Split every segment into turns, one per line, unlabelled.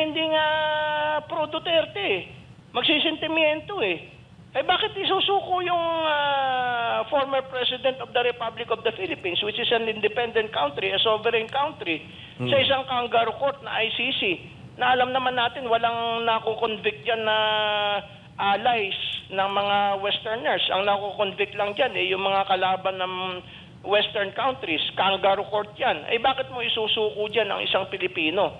hindi nga pro Duterte eh. Magsisentimiento eh. Eh bakit isusuko yung former President of the Republic of the Philippines, which is an independent country, a sovereign country, sa isang kangaroo court na ICC, na alam naman natin walang nakukonvict dyan na allies ng mga Westerners. Ang nakukonvict lang dyan eh, yung mga kalaban ng Western countries, kangaroo court yan. Eh bakit mo isusuko dyan ang isang Pilipino?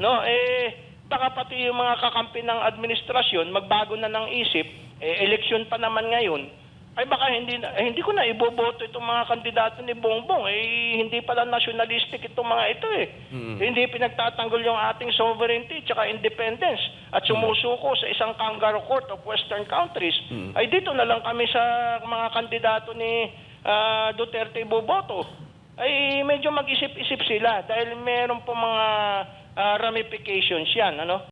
No, eh baka pati yung mga kakampi ng administrasyon magbago na ng isip, eh eleksyon pa naman ngayon. Ay baka hindi ko na iboboto itong mga kandidato ni Bongbong. Eh hindi pala nationalistic itong mga ito eh. Hindi pinagtatanggol yung ating sovereignty at independence at sumusuko sa isang kangaroo court of Western countries. Ay dito na lang kami sa mga kandidato ni Duterte boboto. Ay medyo mag-isip-isip sila dahil meron po mga ramifications yan, ano?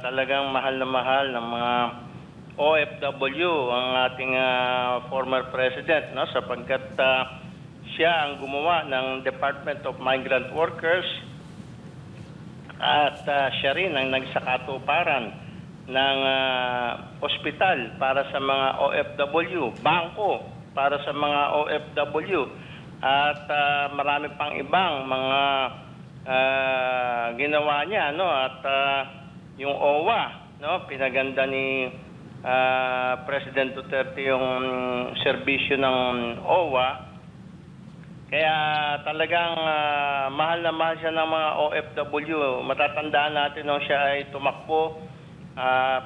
Talagang mahal na mahal ng mga OFW ang ating former president, no, sapagkat siya ang gumawa ng Department of Migrant Workers at siya rin ang nagsakatuparan ng ospital para sa mga OFW, bangko para sa mga OFW at marami pang ibang mga ginawa niya, no, at yung OWA, no, pinaganda ni President Duterte yung serbisyo ng OWA. Kaya talagang mahal na mahal siya ng mga OFW. Matatandaan natin nung siya ay tumakbo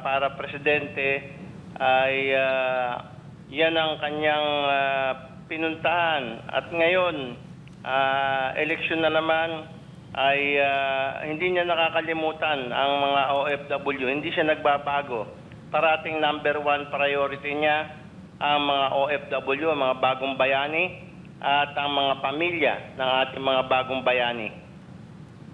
para presidente ay yan ang kanyang pinuntahan. At ngayon, eleksyon na naman, ay hindi niya nakakalimutan ang mga OFW. Hindi siya nagbabago. Parating number 1 priority niya ang mga OFW, ang mga bagong bayani at ang mga pamilya ng ating mga bagong bayani.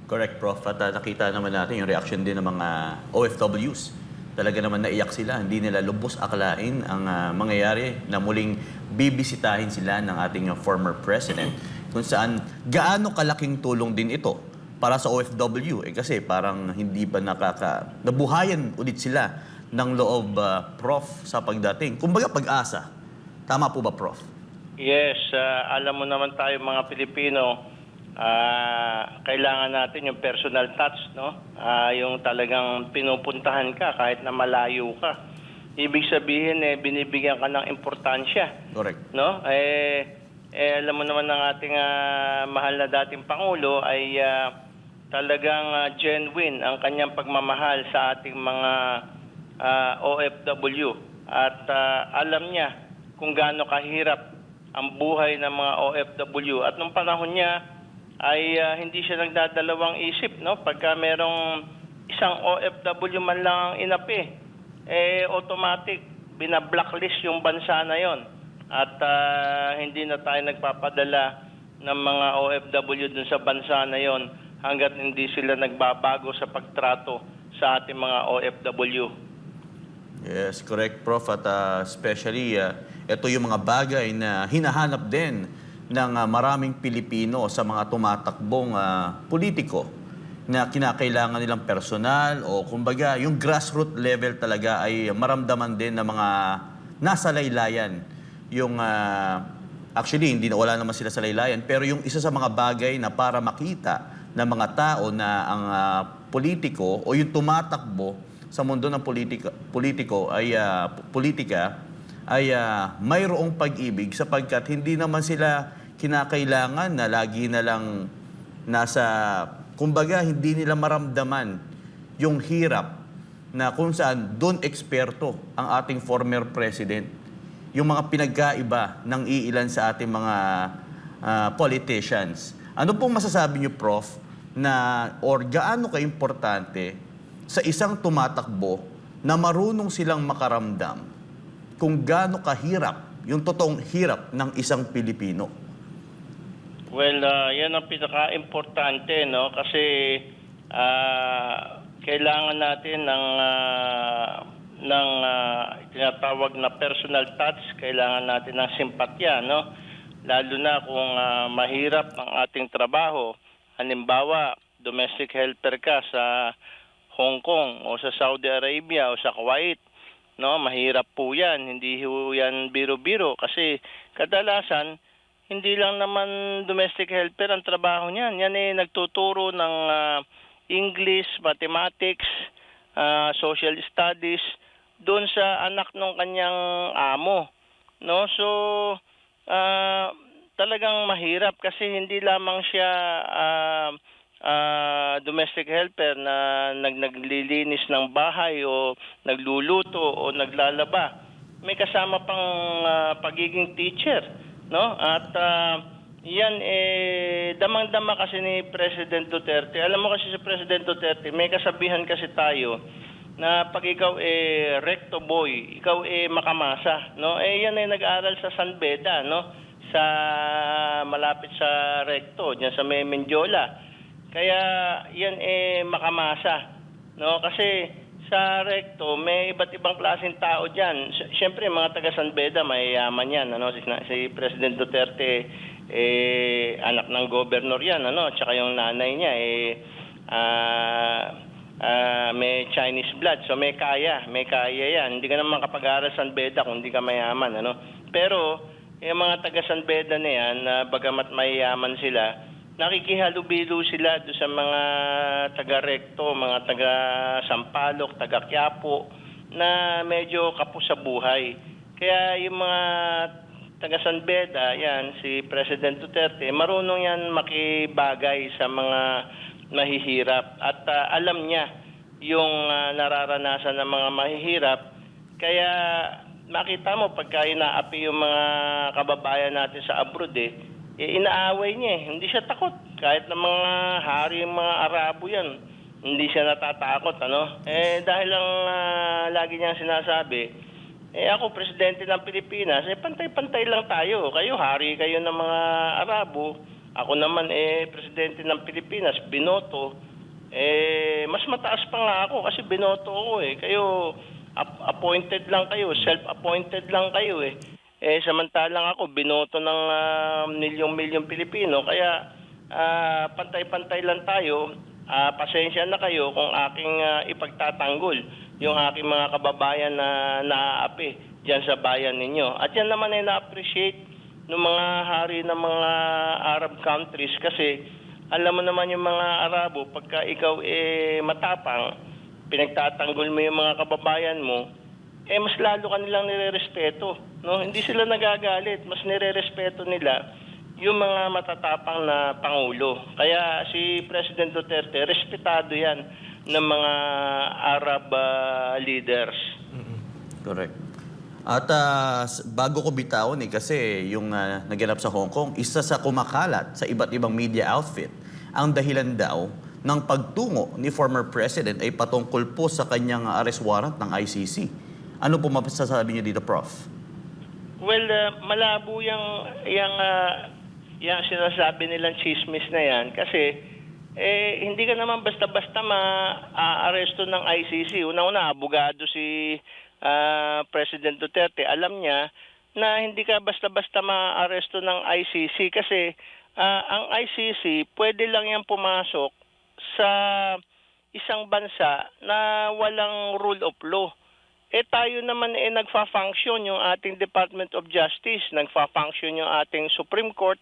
Correct, Prof. At nakita naman natin yung reaction din ng mga OFWs. Talaga naman naiyak sila. Hindi nila lubos akalain ang mangyayari na muling bibisitahin sila ng ating former president. Kung saan gaano kalaking tulong din ito para sa OFW. Eh kasi parang hindi pa nabuhayan ulit sila ng loob, Prof, sa pagdating. Kumbaga pag-asa. Tama po ba, Prof?
Yes, alam mo naman tayo mga Pilipino, kailangan natin yung personal touch, no? Yung talagang pinupuntahan ka kahit na malayo ka. Ibig sabihin, binibigyan ka ng importansya.
Correct.
No? Alam mo naman ng ating mahal na dating Pangulo ay talagang genuine ang kanyang pagmamahal sa ating mga OFW. At alam niya kung gaano kahirap ang buhay ng mga OFW. At nung panahon niya ay hindi siya nagdadalawang isip, no? Pagka merong isang OFW man lang ang inapi, automatic bina-blacklist yung bansa na yon. At hindi na tayo nagpapadala ng mga OFW dun sa bansa na yon hanggat hindi sila nagbabago sa pagtrato sa ating mga OFW.
Yes, correct, Prof. At especially, ito yung mga bagay na hinahanap din ng maraming Pilipino sa mga tumatakbong politiko na kinakailangan nilang personal o kumbaga yung grassroots level talaga ay maramdaman din ng mga nasa laylayan. Yung actually hindi wala naman sila sa laylayan, pero yung isa sa mga bagay na para makita ng mga tao na ang politiko o yung tumatakbo sa mundo ng politika ay mayroong pag-ibig sapagkat hindi naman sila kinakailangan na lagi na lang nasa, kumbaga hindi nila maramdaman yung hirap na kung saan doon eksperto ang ating former president. Yung mga pinagkaiba ng iilan sa ating mga politicians. Ano pong masasabi niyo, Prof, na or gaano kaimportante sa isang tumatakbo na marunong silang makaramdam kung gaano kahirap, yung totoong hirap ng isang Pilipino?
Well, yan ang pinaka-importante, no? Kasi kailangan natin ng tinatawag na personal touch, kailangan natin ng simpatya, no? lalo na kung mahirap ang ating trabaho. Halimbawa, domestic helper ka sa Hong Kong o sa Saudi Arabia o sa Kuwait, no? Mahirap po 'yan, hindi ho 'yan biro-biro kasi kadalasan hindi lang naman domestic helper ang trabaho niyan. Yan nagtuturo ng English, mathematics, social studies doon sa anak ng kanyang amo, no? So talagang mahirap kasi hindi lamang siya domestic helper na naglilinis ng bahay o nagluluto o naglalaba. May kasama pang pagiging teacher, no? At yan damang-dama kasi ni President Duterte. Alam mo kasi si President Duterte, may kasabihan kasi tayo na pag ikaw recto boy, ikaw makamasa, no? Yan nag-aaral sa San Beda, no? Sa malapit sa recto, diyan sa Menjola. Kaya yan makamasa, no? Kasi sa recto may iba't ibang klaseng tao diyan. Siyempre mga taga San Beda mayayaman yan, ano? Si President Duterte anak ng gobernador yan, ano? Tsaka yung nanay niya may Chinese blood, so may kaya yan. Hindi ka naman makapag-aral San Beda kung hindi ka mayaman, ano? Pero yung mga taga San Beda na yan, bagamat mayayaman sila, nakikihalubilo sila doon sa mga taga-Recto, mga taga-Sampaloc, taga-Quiapo, na medyo kapos sa buhay. Kaya yung mga taga-San Beda, yan, si President Duterte, marunong yan makibagay sa mga mahihirap. At alam niya yung nararanasan ng mga mahihirap. Kaya makita mo, pagka inaapi yung mga kababayan natin sa abroad, inaaway niya. Hindi siya takot. Kahit ng mga hari, mga Arabo yan, hindi siya natatakot, ano? Dahil lang lagi niyang sinasabi, ako, presidente ng Pilipinas, pantay-pantay lang tayo. Kayo, hari kayo ng mga Arabo. Ako naman, presidente ng Pilipinas, binoto. Mas mataas pa nga ako kasi binoto ako, Kayo, appointed lang kayo, self-appointed lang kayo, samantalang ako, binoto ng milyong-milyong Pilipino. Kaya, pantay-pantay lang tayo. Pasensya na kayo kung aking ipagtatanggol yung aking mga kababayan na naaapi dyan sa bayan ninyo. At yan naman ay na-appreciate ng mga hari ng mga Arab countries kasi alam mo naman yung mga Arabo, pagka ikaw matapang, pinagtatanggol mo yung mga kababayan mo, mas lalo ka nilang nirerespeto. No? Hindi sila nagagalit, mas nirerespeto nila yung mga matatapang na pangulo. Kaya si President Duterte, respetado yan ng mga Arab leaders.
Correct. At bago ko bitawan kasi yung naganap sa Hong Kong, isa sa kumakalat sa iba't ibang media outfit, ang dahilan daw ng pagtungo ni former president ay patungkol po sa kanyang arrest warrant ng ICC. Ano po masasabi niyo dito, Prof?
Well, malabo yung sinasabi nilang chismis na yan kasi hindi ka naman basta-basta ma-aresto ng ICC. Una-una, abogado si President Duterte. Alam niya na hindi ka basta-basta ma-aresto ng ICC kasi ang ICC pwede lang yan pumasok sa isang bansa na walang rule of law. Tayo naman nagfa-function yung ating Department of Justice, nagfa-function yung ating Supreme Court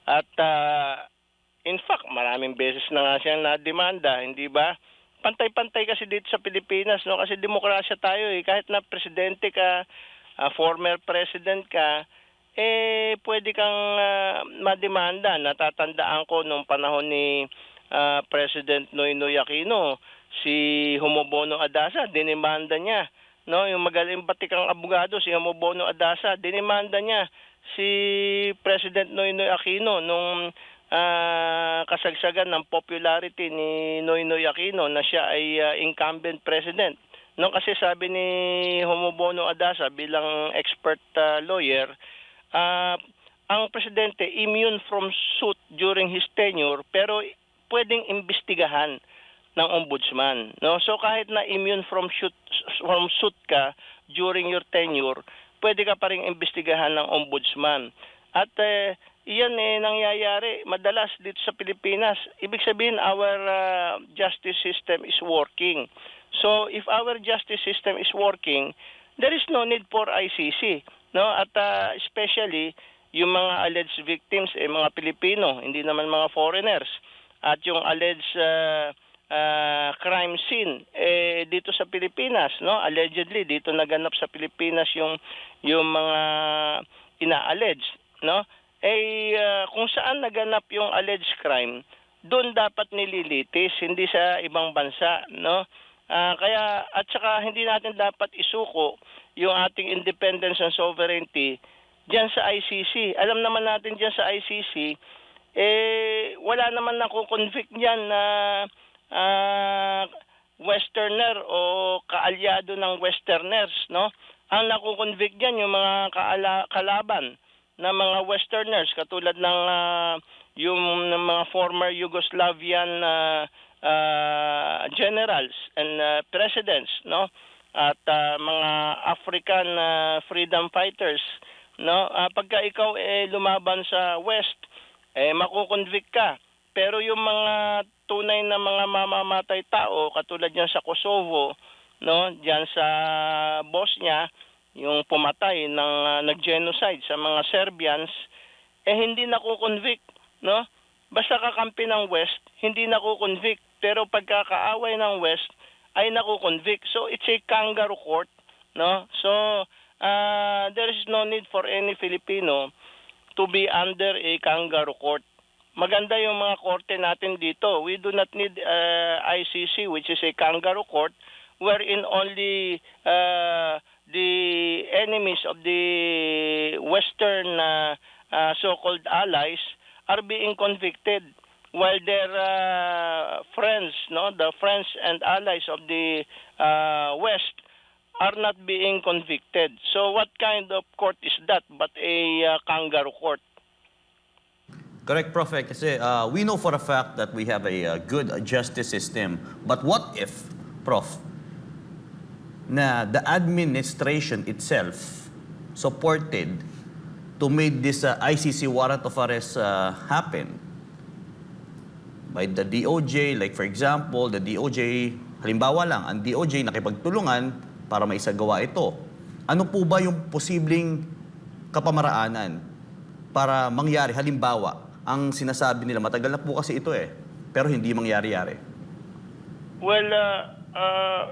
at in fact, maraming beses na nga siyang na-demanda, hindi ba? Pantay-pantay kasi dito sa Pilipinas, no? Kasi demokrasya tayo kahit na presidente ka, former president ka, pwede kang mademanda. Natatandaan ko nung panahon ni President Noynoy Aquino, si Homobono Adasa, dinemanda niya. No, yung magaling batikang abogado, si Homobono Adasa, dinemanda niya si President Noynoy Aquino nung kasagsagan ng popularity ni Noynoy Aquino na siya ay incumbent president. No, kasi sabi ni Homobono Adasa bilang expert lawyer, ang presidente immune from suit during his tenure pero pwedeng imbestigahan ng ombudsman. No? So kahit na immune from suit ka during your tenure, pwede ka pa rin imbestigahan ng ombudsman. At iyan nangyayari madalas dito sa Pilipinas. Ibig sabihin our justice system is working. So if our justice system is working, there is no need for ICC, no? At especially yung mga alleged victims mga Pilipino, hindi naman mga foreigners. At yung alleged crime scene dito sa Pilipinas, no? Allegedly dito naganap sa Pilipinas yung mga ina-allege, no? Kung saan naganap yung alleged crime, doon dapat nililitis, hindi sa ibang bansa, no? Kaya at saka hindi natin dapat isuko yung ating independence and sovereignty diyan sa ICC. Alam naman natin diyan sa ICC wala naman nako-convict niyan na westerner o kaalyado ng westerners, no? Ang nako-convict diyan yung mga kalaban na mga westerners katulad ng yung mga former Yugoslavian generals and presidents, no? At mga African freedom fighters, no? Pagka ikaw lumaban sa West, makukonvict ka. Pero yung mga tunay na mga mamamatay tao katulad diyan sa Kosovo, no? Diyan sa Bosnia, yung pumatay ng nag-genocide sa mga Serbians, hindi nakukonvict, no? Basta kakampi ng West, hindi nakukonvict. Pero pagkakaaway ng West, ay nakukonvict. So it's a kangaroo court, no? So there is no need for any Filipino to be under a kangaroo court. Maganda yung mga korte natin dito. We do not need ICC, which is a kangaroo court, wherein only the enemies of the Western so-called allies are being convicted, while their friends, no, the friends and allies of the West are not being convicted. So what kind of court is that but a kangaroo court?
Correct, Prof. Kasi we know for a fact that we have a good justice system. But what if, Prof, na the administration itself supported to make this ICC warrant of arrest happen by the DOJ? Like for example, the DOJ, halimbawa lang, ang DOJ nakipagtulungan para maisagawa ito. Ano po ba yung posibleng kapamaraanan para mangyari? Halimbawa, ang sinasabi nila, matagal na po kasi ito pero hindi mangyari-yari.
Well,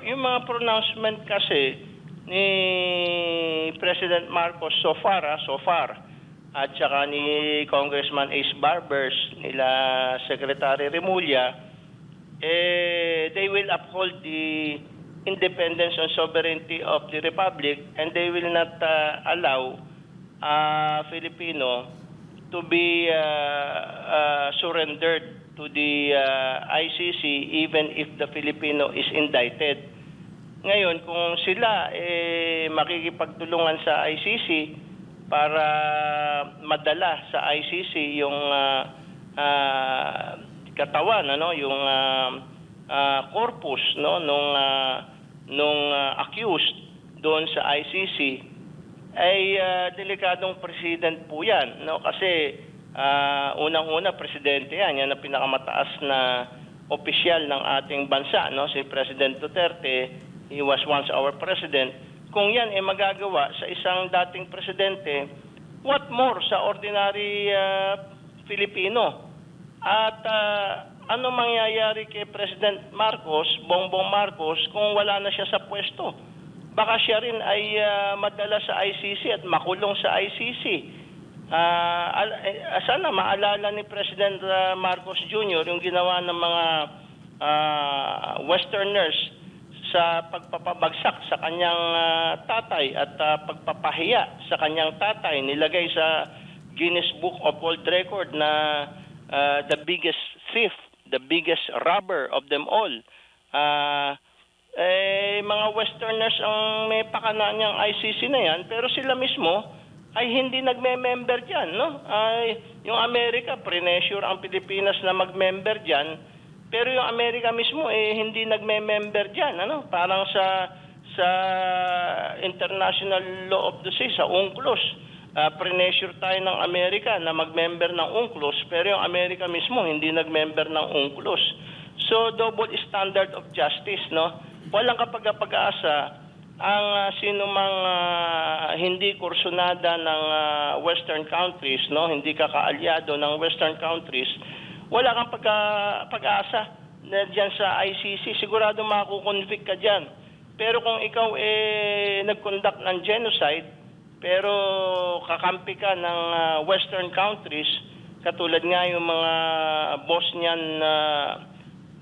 yung mga pronouncement kasi ni President Marcos so far, at saka ni Congressman Ace Barbers, nila Secretary Remulla, they will uphold the independence and sovereignty of the Republic, and they will not allow Filipino to be surrendered to the ICC even if the Filipino is indicted. Ngayon, kung sila makikipagtulungan sa ICC para madala sa ICC yung katawan, yung corpus, no, nung accused doon sa ICC, ay delikadong president po yan, no? Kasi unang-una presidente yan ang pinakamataas na opisyal ng ating bansa, no? Si President Duterte, he was once our president. Kung yan magagawa sa isang dating presidente, what more sa ordinary Filipino? At ano mangyayari kay President Marcos, Bongbong Marcos, kung wala na siya sa pwesto? Baka siya rin ay madala sa ICC at makulong sa ICC. Sana maalala ni President Marcos Jr. yung ginawa ng mga Westerners sa pagpapabagsak sa kanyang tatay at pagpapahiya sa kanyang tatay. Nilagay sa Guinness Book of World Record na the biggest thief, the biggest robber of them all. Mga Westerners ang may pakana niyang ICC na yan, pero sila mismo ay hindi nagme-member dyan, no? Yung Amerika, pressure ang Pilipinas na mag-member dyan, pero yung Amerika mismo hindi nagme-member dyan, ano? Parang sa International Law of the Sea, sa UNCLOS, Pressure tayo ng Amerika na mag-member ng UNCLOS, pero yung Amerika mismo hindi nag-member ng UNCLOS. So, double standard of justice, no? Walang kapag-asa ang sino mang hindi kursunada ng Western countries, no? Hindi ka kaalyado ng Western countries, wala kang pag-asa na dyan sa ICC. Sigurado makukonvict ka dyan. Pero kung ikaw nag-conduct ng genocide, pero kakampi ka ng Western countries, katulad nga yung mga Bosnian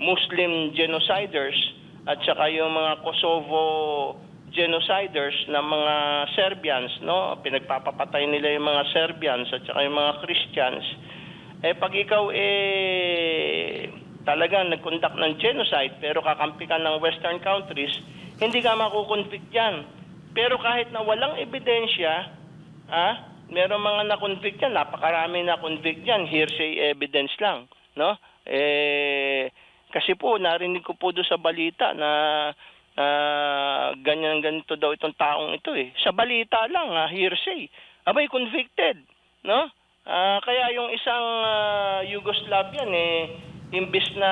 Muslim genociders at saka yung mga Kosovo genociders na mga Serbians, no? Pinagpapapatay nila yung mga Serbians at saka yung mga Christians. Pag ikaw talagang nag-conduct ng genocide pero kakampi ka ng Western countries, hindi ka makukonvict yan. Pero kahit na walang ebidensya, meron mga na-convict yan, napakarami na-convict yan, hearsay evidence lang, no? Kasi po, narinig ko po doon sa balita na ganyan-ganito daw itong taong ito eh. Sa balita lang, hearsay. Abay, convicted, no? Kaya yung isang Yugoslavian imbis na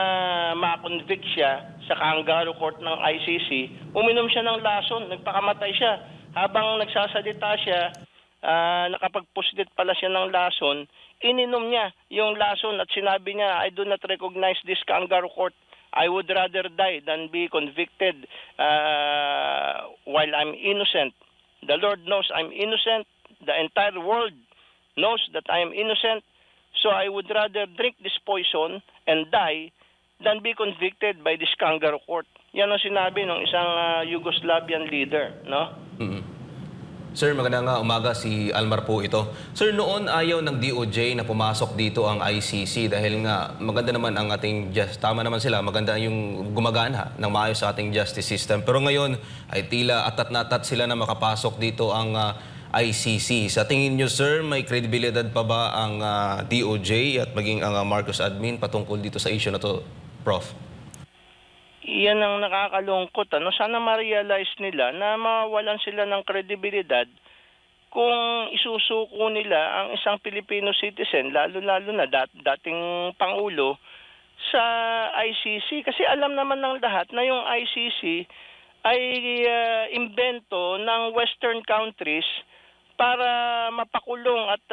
ma-convict siya sa kangaroo court ng ICC, uminom siya ng lason, nagpakamatay siya. Habang nagsasalita siya, nakapagpuslit pala siya ng lason, ininom niya yung lason at sinabi niya, I do not recognize this kangaroo court. I would rather die than be convicted while I'm innocent. The Lord knows I'm innocent. The entire world knows that I am innocent. So I would rather drink this poison and die than be convicted by this kangaroo court. Yan ang sinabi ng isang Yugoslavian leader, no?
Sir, magandang umaga, si Almar po ito. Sir, noon ayaw ng DOJ na pumasok dito ang ICC dahil nga maganda naman ang ating tama naman sila, maganda yung gumagana ng maayos sa ating justice system. Pero ngayon ay tila atat na atat sila na makapasok dito ang ICC. Sa tingin nyo, sir, may kredibilidad pa ba ang DOJ at maging ang Marcos admin patungkol dito sa issue na to, Prof?
Iyan ang nakakalungkot. Sana ma-realize nila na mawalan sila ng kredibilidad kung isusuko nila ang isang Filipino citizen, lalo-lalo na dating Pangulo, sa ICC. Kasi alam naman ng lahat na yung ICC ay imbento ng Western countries para mapakulong at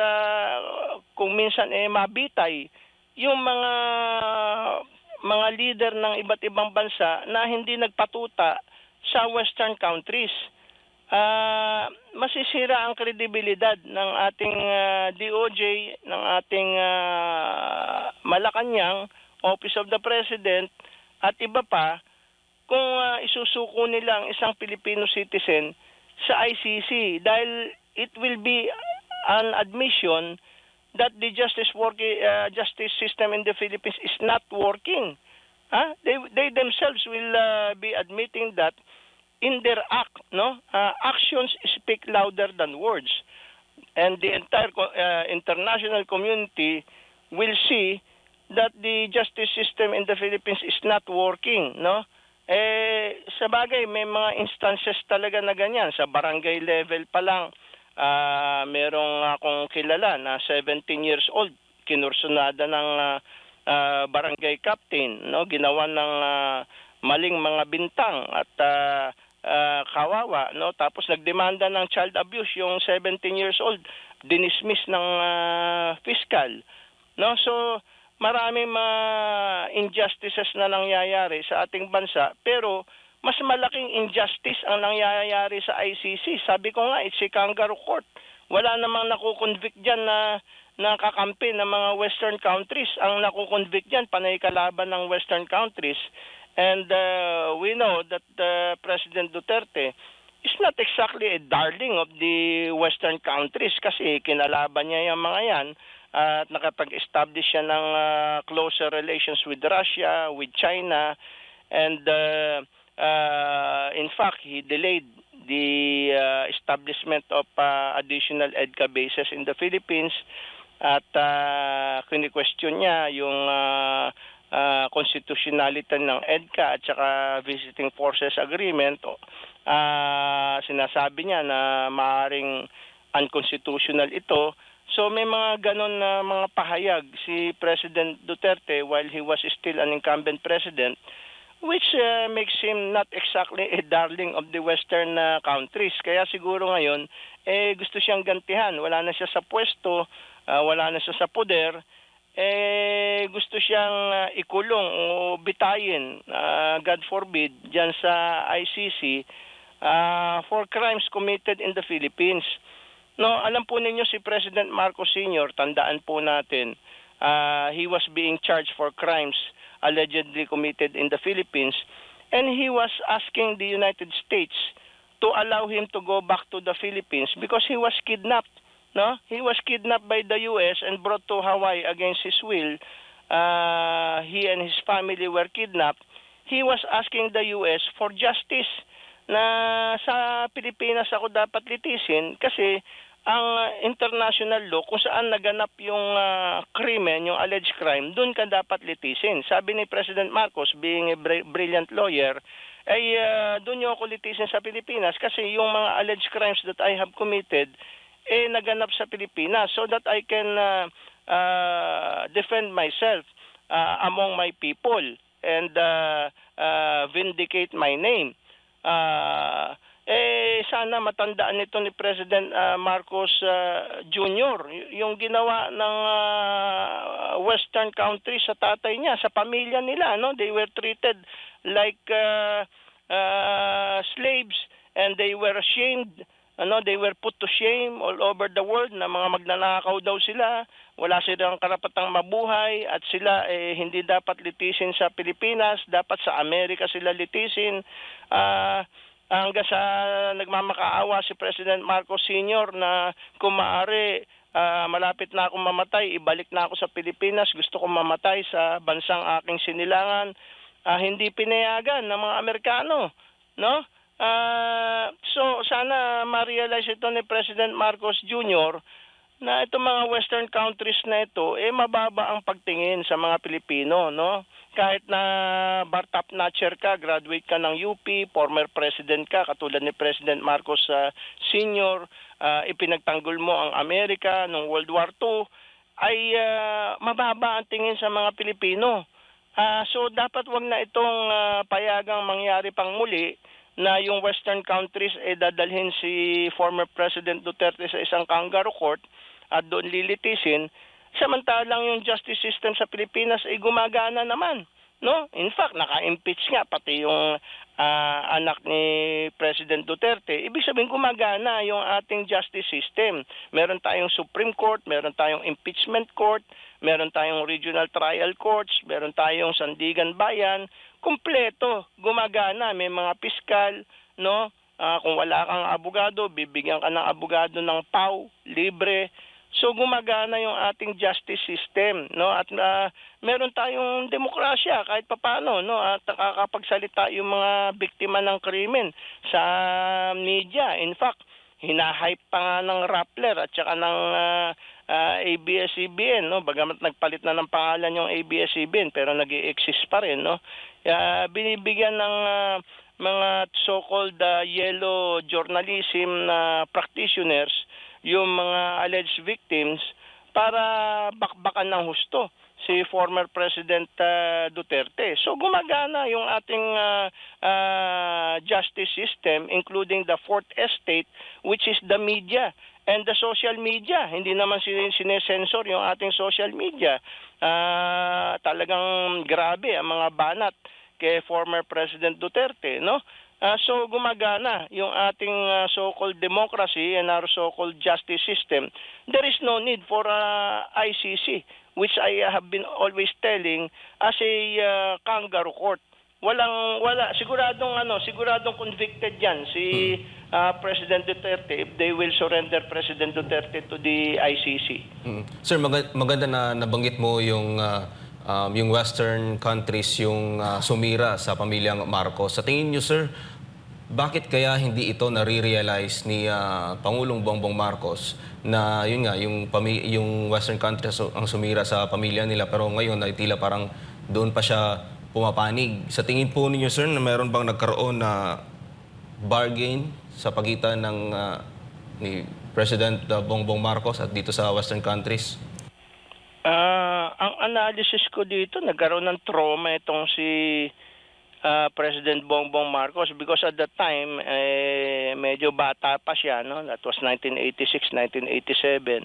kung minsan mabitay yung mga leader ng iba't ibang bansa na hindi nagpatuta sa Western countries. Masisira ang kredibilidad ng ating DOJ, ng ating Malacanang, Office of the President, at iba pa, kung isusuko nila ang isang Filipino citizen sa ICC dahil it will be an admission that the justice system in the Philippines is not working. They themselves will be admitting that in their act, no? Actions speak louder than words. And the entire international community will see that the justice system in the Philippines is not working, no? Sa bagay, may mga instances talaga na ganyan. Sa barangay level pa lang, merong akong kilala na 17 years old, kinursunada ng barangay captain, no? Ginawa ng maling mga bintang at kawawa, no? Tapos nagdemanda ng child abuse yung 17 years old, dinismiss ng fiscal, no? So maraming mga injustices na nangyayari sa ating bansa, pero mas malaking injustice ang nangyayari sa ICC. Sabi ko nga, it's a kangaroo court. Wala namang nakukonvict dyan na kakampi ng mga Western countries. Ang nakukonvict dyan, panay kalaban ng Western countries. And we know that President Duterte is not exactly a darling of the Western countries kasi kinalaban niya yung mga yan at nakapag-establish siya ng closer relations with Russia, with China, and in fact, he delayed the establishment of additional EDCA bases in the Philippines at kini-question niya yung constitutionality ng EDCA at saka Visiting Forces Agreement. Sinasabi niya na maaaring unconstitutional ito. So may mga ganon na mga pahayag si President Duterte while he was still an incumbent president, which makes him not exactly a darling of the Western countries. Kaya siguro ngayon, gusto siyang gantihan. Wala na siya sa pwesto, wala na siya sa poder, gusto siyang ikulong o bitayin, God forbid, dyan sa ICC for crimes committed in the Philippines. No, alam po ninyo si President Marcos Sr., tandaan po natin, he was being charged for crimes allegedly committed in the Philippines, and he was asking the United States to allow him to go back to the Philippines because he was kidnapped. No, he was kidnapped by the U.S. and brought to Hawaii against his will. He and his family were kidnapped. He was asking the U.S. for justice na sa Pilipinas ako dapat litisin kasi ang international law kung saan naganap yung krimen, yung alleged crime, doon ka dapat litisin. Sabi ni President Marcos, being a brilliant lawyer, ay doon nyo ako litisin sa Pilipinas kasi yung mga alleged crimes that I have committed, naganap sa Pilipinas so that I can defend myself among my people and vindicate my name. Sana matandaan nito ni President Marcos Jr. Yung ginawa ng Western countries sa tatay niya, sa pamilya nila, no? They were treated like slaves and they were ashamed. They were put to shame all over the world na mga magnanakaw daw sila, wala silang karapatang mabuhay at sila hindi dapat litisin sa Pilipinas, dapat sa Amerika sila litisin. Hanggang sa nagmamakaawa si President Marcos Sr. na kung maaari malapit na akong mamatay, ibalik na ako sa Pilipinas, gusto kong mamatay sa bansang aking sinilangan. Hindi pinayagan ng mga Amerikano, no? So sana ma-realize ito ni President Marcos Jr. na itong mga Western countries na ito, mababa ang pagtingin sa mga Pilipino, no? Kahit na bar-top notcher ka, graduate ka ng UP, former president ka, katulad ni President Marcos Sr., ipinagtanggol mo ang Amerika noong World War II, ay mababa ang tingin sa mga Pilipino. So dapat wag na itong payagang mangyari pang muli na yung Western countries dadalhin si former President Duterte sa isang kangaroo court at doon lilitisin, samantalang yung justice system sa Pilipinas ay gumagana naman, no? In fact, naka-impeach nga pati yung anak ni President Duterte. Ibig sabihin gumagana yung ating justice system. Meron tayong Supreme Court, meron tayong impeachment court, meron tayong regional trial courts, meron tayong Sandigan Bayan, kumpleto, gumagana, may mga piskal, no? Kung wala kang abogado, bibigyan ka ng abogado ng PAW, libre. So gumagana yung ating justice system, no? At meron tayong demokrasya kahit papaano, no? At nakakapagsalita yung mga biktima ng krimen sa media. In fact, hinahype pa nga ng Rappler at saka ng ABS-CBN, no? Bagamat nagpalit na ng pangalan yung ABS-CBN pero nag-i-exist pa rin, no? Binibigyan ng mga so-called yellow journalism practitioners yung mga alleged victims para bakbakan ng husto si former President Duterte. So gumagana yung ating justice system, including the fourth estate, which is the media and the social media. Hindi naman sinesensor yung ating social media. Talagang grabe ang mga banat kay former President Duterte, no? So gumagana yung ating so-called democracy and our so-called justice system. There is no need for ICC, which I have been always telling, as a kangaroo court. Wala siguradong convicted yan si President Duterte if they will surrender President Duterte to the ICC.
Sir, maganda na nabanggit mo yung Western countries yung sumira sa pamilyang Marcos. Sa tingin niyo, sir, bakit kaya hindi ito nare-realize ni Pangulong Bongbong Marcos na yun nga, yung Western countries ang sumira sa pamilya nila pero ngayon ay tila parang doon pa siya pumapanig. Sa tingin po ninyo, sir, na meron bang nagkaroon na bargain sa pagitan ng ni President Bongbong Marcos at dito sa Western countries?
Ang analysis ko dito, nagkaroon ng trauma itong si President Bongbong Marcos because at that time, medyo bata pa siya, no? That was 1986, 1987.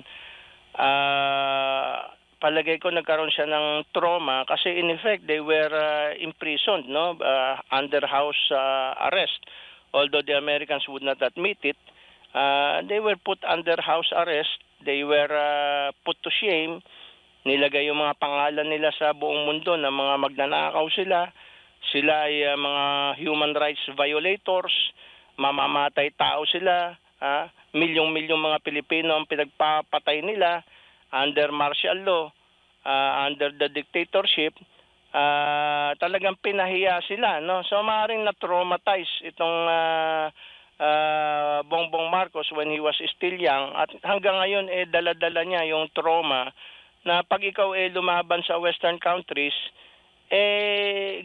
Palagay ko nagkaroon siya ng trauma kasi in effect, they were imprisoned, no? Under house arrest. Although the Americans would not admit it, they were put under house arrest. They were put to shame. Nilagay yung mga pangalan nila sa buong mundo na mga magnanakaw sila. Sila ay mga human rights violators, mamamatay tao sila, milyong-milyong mga Pilipino ang pinagpapatay nila under martial law, under the dictatorship. Talagang pinahiya sila, no? So maaaring na-traumatize itong Bongbong Marcos when he was still young at hanggang ngayon dala-dala niya yung trauma na pag ikaw lumaban sa Western countries,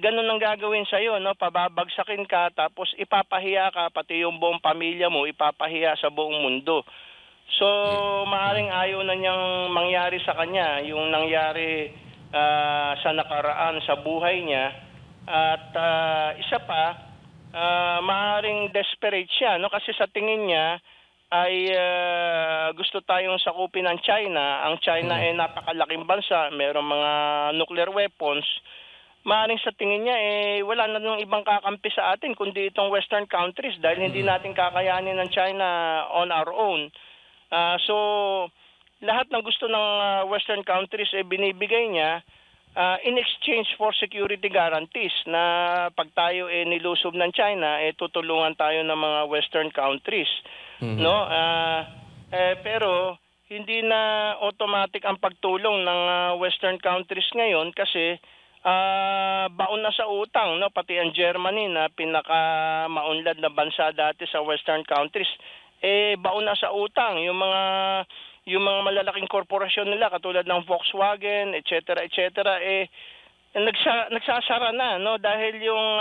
ganun ang gagawin sa'yo, no? Pababagsakin ka, tapos ipapahiya ka, pati yung buong pamilya mo, ipapahiya sa buong mundo. So, maaaring ayaw na niyang mangyari sa kanya, yung nangyari sa nakaraan sa buhay niya. At isa pa, maaaring desperate siya, no? Kasi sa tingin niya, ay gusto tayong sakupin ng China. Ang China ay napakalaking bansa, mayroong mga nuclear weapons. Maaaring sa tingin niya, wala na nung ibang kakampi sa atin kundi itong Western countries dahil hindi natin kakayanin ng China on our own. So, lahat ng gusto ng Western countries binibigay niya in exchange for security guarantees na pag tayo nilusob ng China, tutulungan tayo ng mga Western countries. No? Pero hindi na automatic ang pagtulong ng Western countries ngayon kasi baon na sa utang, no? Pati ang Germany na pinaka-maunlad na bansa dati sa Western countries, baon na sa utang. Yung mga malalaking korporasyon nila katulad ng Volkswagen, etc., nagsasara na, no? Dahil yung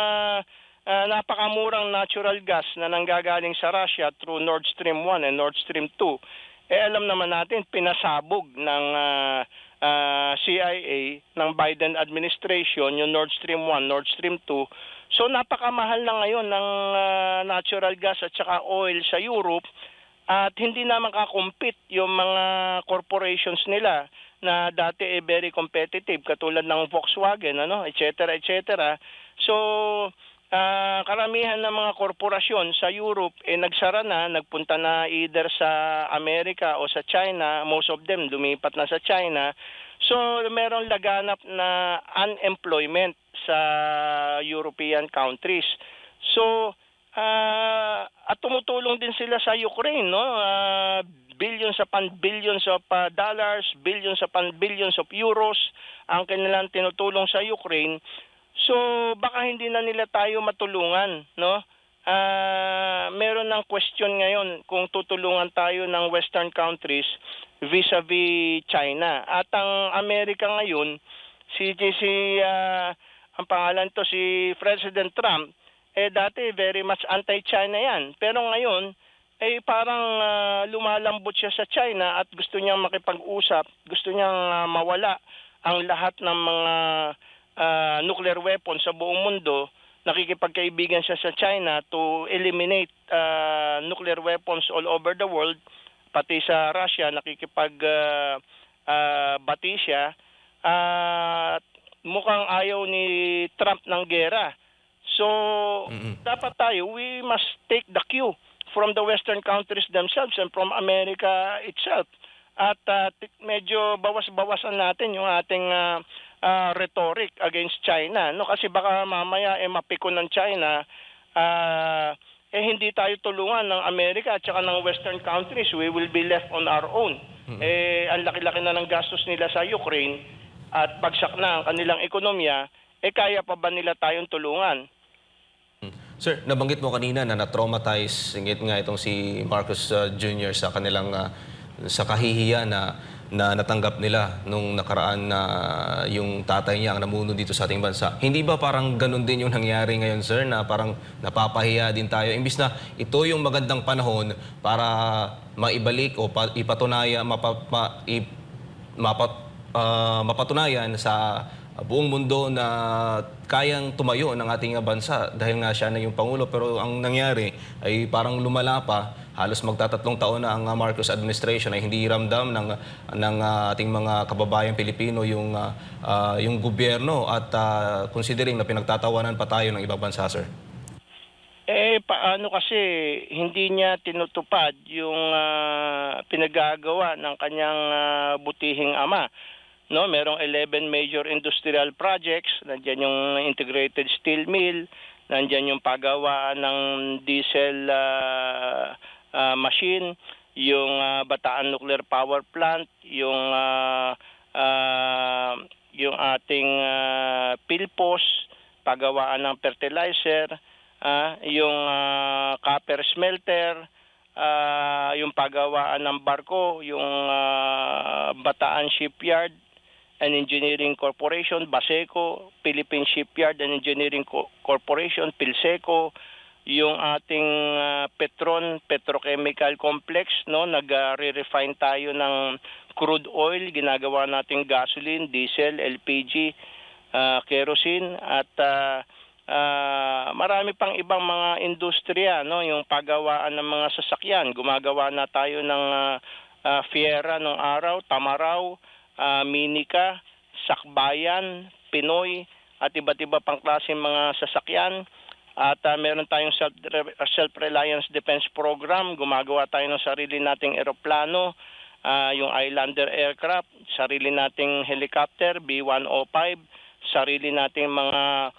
napakamurang natural gas na nanggagaling sa Russia through Nord Stream 1 and Nord Stream 2. Alam naman natin pinasabog ng CIA ng Biden administration yung Nord Stream 1, Nord Stream 2. So napakamahal na ngayon ng natural gas at saka oil sa Europe at hindi na makakompete yung mga corporations nila na dati very competitive katulad ng Volkswagen, etc. So karamihan ng mga korporasyon sa Europe nagsara na, nagpunta na either sa Amerika o sa China. Most of them lumipat na sa China. So merong laganap na unemployment sa European countries. So at tumutulong din sila sa Ukraine, no? Billions upon billions of dollars, billions upon billions of euros ang kanilang tinutulong sa Ukraine. So baka hindi na nila tayo matulungan, no? Meron ng question ngayon kung tutulungan tayo ng Western countries vis-a-vis China. At ang Amerika ngayon, ang pangalan to si President Trump, dati very much anti-China yan. Pero ngayon, parang lumalambot siya sa China at gusto niyang makipag-usap, gusto niyang mawala ang lahat ng mga nuclear weapons sa buong mundo. Nakikipagkaibigan siya sa China to eliminate nuclear weapons all over the world. Pati sa Russia, nakikipag-bati siya. Mukhang ayaw ni Trump ng gera. So, dapat tayo, we must take the cue from the Western countries themselves and from America itself. At medyo bawas-bawasan natin yung ating rhetoric against China, no? Kasi baka mamaya mapikon ng China, hindi tayo tulungan ng Amerika at saka ng Western countries. We will be left on our own. Ang laki-laki na ng gastos nila sa Ukraine at bagsak na ang kanilang ekonomiya, kaya pa ba nila tayong tulungan?
Sir, nabanggit mo kanina na na-traumatize nga itong si Marcos Jr. sa kanilang sa kahihiyan na na natanggap nila nung nakaraan na yung tatay niya ang namuno dito sa ating bansa. Hindi ba parang ganun din yung nangyari ngayon, sir, na parang napapahiya din tayo? Imbis na ito yung magandang panahon para maibalik o ipatunayan, mapatunayan sa buong mundo na kayang tumayo ng ating bansa dahil nga siya na yung Pangulo. Pero ang nangyari ay parang lumala pa. Halos magtatatlong taon na ang Marcos administration ay hindi ramdam ng ating mga kababayang Pilipino yung gobyerno at considering na pinagtatawanan pa tayo ng ibang bansa, sir.
Paano kasi hindi niya tinutupad yung pinagagawa ng kanyang butihing ama? No, merong 11 major industrial projects, nandiyan yung integrated steel mill, nandiyan yung pagawaan ng diesel machine, yung Bataan Nuclear Power Plant, yung ating Pilpos, pagawaan ng fertilizer, yung copper smelter, yung pagawaan ng barko, yung Bataan Shipyard and Engineering Corporation, Baseco, Philippine Shipyard and Engineering Corporation, Pilseco, yung ating Petron Petrochemical Complex, no, nag-re-refine tayo ng crude oil, ginagawa nating gasoline, diesel, LPG, kerosene at marami pang ibang mga industriya, no, yung paggawaan ng mga sasakyan. Gumagawa na tayo ng Fiera nung araw, Tamaraw, Minica, Sakbayan, Pinoy at iba't iba pang klaseng mga sasakyan. At meron tayong self-reliance defense program, gumagawa tayo ng sarili nating eroplano, yung Islander aircraft, sarili nating helicopter B-105, sarili nating mga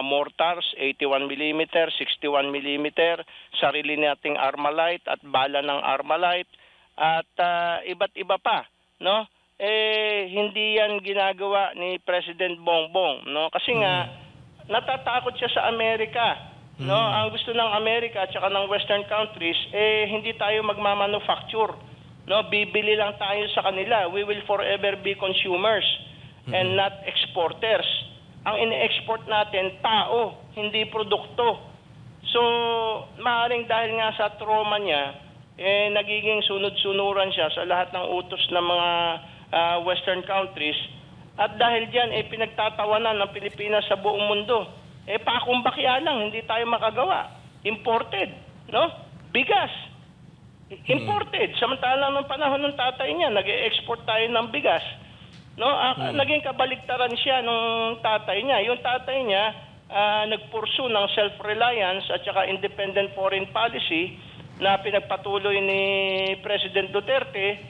mortars 81mm, 61mm, sarili nating Armalite at bala ng Armalite at iba't iba pa, no? Hindi yan ginagawa ni President Bongbong, no? Kasi nga natatakot siya sa Amerika, no? Ang gusto ng Amerika at saka ng Western countries hindi tayo magmamanufacture, no? Bibili lang tayo sa kanila. We will forever be consumers and not exporters. Ang ini-export natin tao, hindi produkto. So, maaaring dahil nga sa trauma niya, nagiging sunod-sunuran siya sa lahat ng utos ng mga Western countries. At dahil diyan pinagtatawanan ng Pilipinas sa buong mundo. Pakumbakya lang, hindi tayo makagawa. Imported, no? Bigas. Imported. Samantalang ng panahon ng tatay niya, nag-e-export tayo ng bigas. No, naging kabaligtaran siya nung tatay niya. Yung tatay niya nagpursu ng self-reliance at saka independent foreign policy na pinagpatuloy ni President Duterte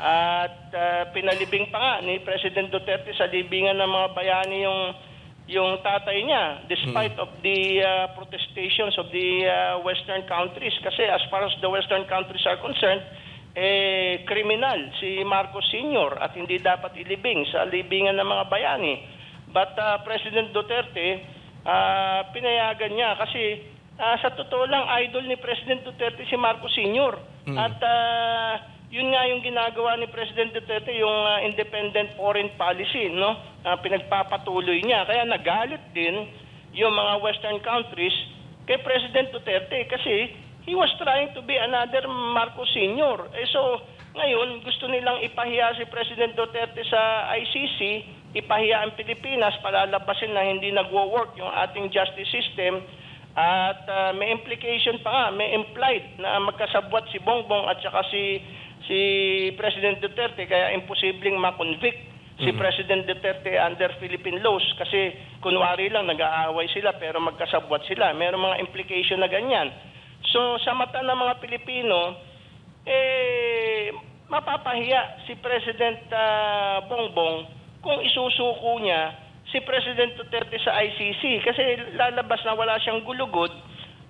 at pinalibing pa nga ni President Duterte sa libingan ng mga bayani yung tatay niya despite of the protestations of the Western countries. Kasi as far as the Western countries are concerned, kriminal si Marcos Sr. at hindi dapat ilibing sa libingan ng mga bayani. But President Duterte, pinayagan niya kasi sa totoo lang idol ni President Duterte si Marcos Sr. At yun nga yung ginagawa ni President Duterte, yung independent foreign policy, no? Pinagpapatuloy niya. Kaya nagalit din yung mga Western countries kay President Duterte kasi he was trying to be another Marcos Sr. So, ngayon, gusto nilang ipahiya si President Duterte sa ICC, ipahiya ang Pilipinas, palalabasin na hindi nagwo-work yung ating justice system. At may implication pa nga, may implied na magkasabwat si Bongbong at saka si President Duterte, kaya imposibleng ma-convict si President Duterte under Philippine laws kasi kunwari lang nag-aaway sila pero magkasabwat sila. Mayroong mga implication na ganyan. So sa mata ng mga Pilipino, mapapahiya si President Bongbong kung isusuko niya si President Duterte sa ICC kasi lalabas na wala siyang gulugod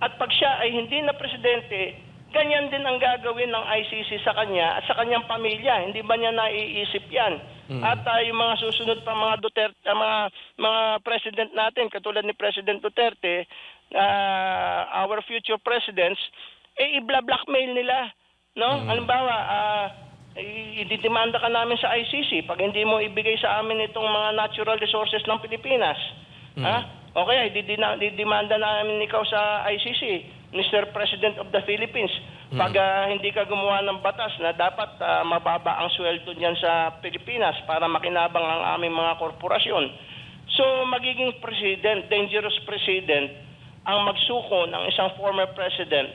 at pag siya ay hindi na presidente, ganyan din ang gagawin ng ICC sa kanya at sa kanyang pamilya. Hindi ba niya naiisip yan? At yung mga susunod pa mga Duterte, mga president natin, katulad ni President Duterte, our future presidents, i-blackmail nila. No? Halimbawa, ididemanda ka namin sa ICC pag hindi mo ibigay sa amin itong mga natural resources ng Pilipinas. Ha? O kaya, ididemanda namin ikaw sa ICC, Mr. President of the Philippines, pag hindi ka gumawa ng batas na dapat mababa ang sweldo niyan sa Pilipinas para makinabang ang aming mga korporasyon. So, magiging president, dangerous president, ang magsuko ng isang former president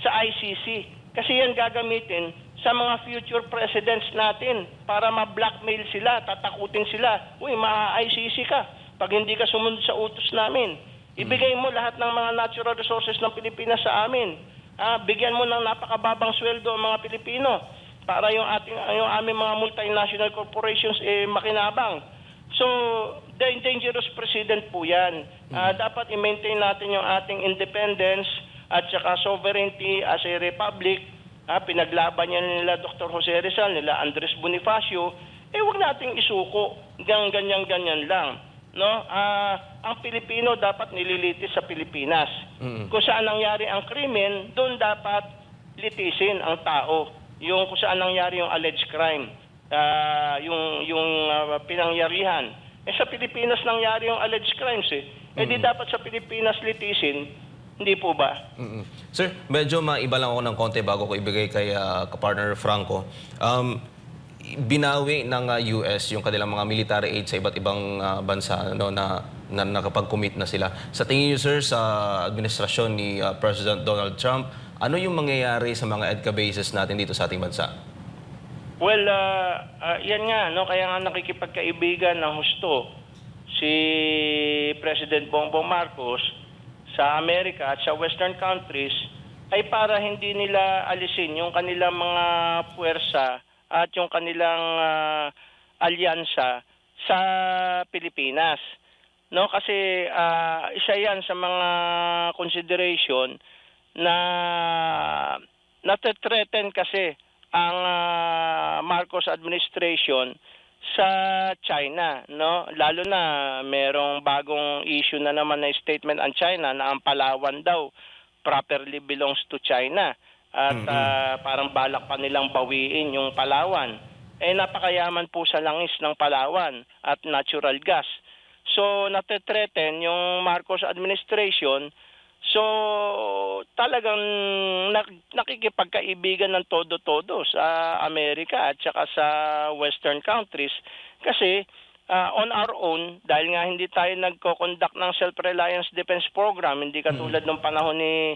sa ICC. Kasi yan gagamitin sa mga future presidents natin para ma-blackmail sila, tatakutin sila. Uy, ma-ICC ka pag hindi ka sumunod sa utos namin. Ibigay mo lahat ng mga natural resources ng Pilipinas sa amin. Bigyan mo ng napakababang sweldo ang mga Pilipino para yung aming mga multinational corporations makinabang. So, dangerous president po yan. Dapat i-maintain natin yung ating independence at saka sovereignty as a republic. Pinaglaban niya nila Dr. Jose Rizal, nila Andres Bonifacio. Huwag nating isuko. Ganyan-ganyan lang. No? Ang Pilipino dapat nililitis sa Pilipinas. Kung saan nangyari ang krimen, doon dapat litisin ang tao. Yung kung saan nangyari yung alleged crime, yung pinangyarihan. Sa Pilipinas nangyari yung alleged crimes di dapat sa Pilipinas litisin. Hindi po ba?
Sir, medyo maiba lang ako ng konti bago ko ibigay kay kapartner Franco. Binawi ng US yung kanilang mga military aid sa iba't ibang bansa na nakapag-commit na sila. Sa tingin niyo, sir, sa administrasyon ni President Donald Trump, ano yung mangyayari sa mga EDCA bases natin dito sa ating bansa?
Well, yan nga, no? Kaya nga nakikipagkaibigan ng husto si President Bongbong Marcos sa Amerika at sa Western countries ay para hindi nila alisin yung kanilang mga puwersa at yung kanilang alyansa sa Pilipinas. No, kasi isa 'yan sa mga consideration na nate-threaten kasi ang Marcos administration sa China, no? Lalo na merong bagong issue na naman na statement ang China na ang Palawan daw properly belongs to China. At parang balak pa nilang bawiin yung Palawan. Napakayaman po sa langis ng Palawan at natural gas. So, nate-threaten yung Marcos administration. So, talagang nakikipagkaibigan ng todo-todo sa Amerika at saka sa Western countries. Kasi on our own, dahil nga hindi tayo nagko-conduct ng Self-Reliance Defense Program, hindi katulad ng panahon ni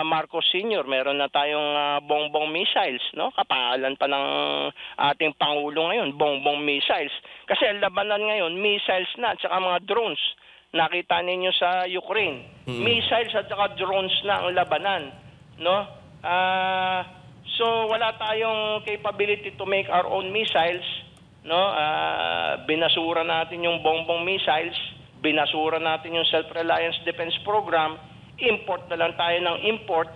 Marcos Sr., meron na tayong bongbong missiles, no? Kapangalan pa ng ating Pangulo ngayon, bongbong missiles. Kasi ang labanan ngayon, missiles na at saka mga drones. Nakita ninyo sa Ukraine, missiles at saka drones na ang labanan, no? So wala tayong capability to make our own missiles, no? Binasura natin yung bongbong missiles, binasura natin yung Self-Reliance Defense Program, import na lang tayo ng import,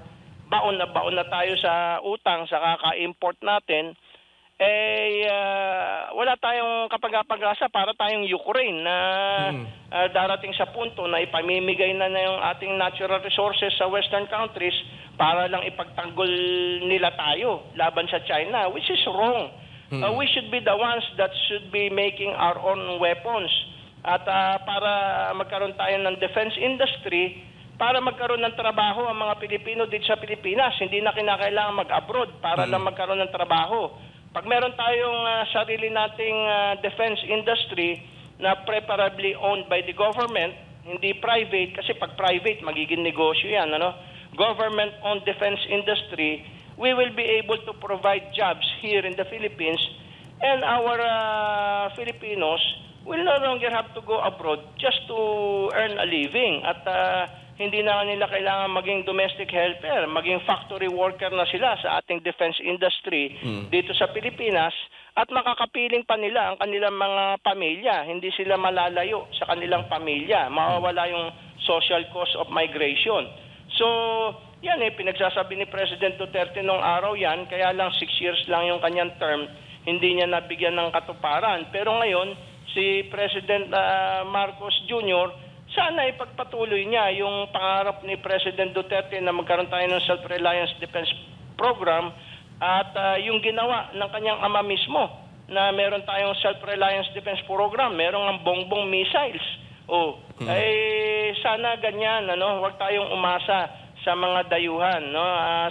baon na tayo sa utang sa kaka-import natin. Wala tayong kapag-pag-asa para tayong Ukraine na darating sa punto na ipamimigay na yung ating natural resources sa Western countries para lang ipagtanggol nila tayo laban sa China, which is wrong. We should be the ones that should be making our own weapons. At para magkaroon tayo ng defense industry, para magkaroon ng trabaho ang mga Pilipino dito sa Pilipinas. Hindi na kinakailangan mag-abroad para lang magkaroon ng trabaho. Pag meron tayong sarili nating defense industry na preferably owned by the government, hindi private, kasi pag private, magiging negosyo yan, ano? Government-owned defense industry, we will be able to provide jobs here in the Philippines, and our Filipinos will no longer have to go abroad just to earn a living. At hindi na nila kailangan maging domestic helper, maging factory worker na sila sa ating defense industry dito sa Pilipinas, at makakapiling pa nila ang kanilang mga pamilya. Hindi sila malalayo sa kanilang pamilya. Mawawala yung social cost of migration. So, yan pinagsasabi ni President Duterte nung araw yan, kaya lang 6 years lang yung kanyang term, hindi niya nabigyan ng katuparan. Pero ngayon, si President Marcos Jr., sana ipagpatuloy niya yung pangarap ni President Duterte na magkaroon tayo ng Self-Reliance Defense Program At yung ginawa ng kanyang ama mismo na meron tayong self-reliance defense program, meron ang bongbong missiles. Sana ganyan, huwag tayong umasa sa mga dayuhan. No?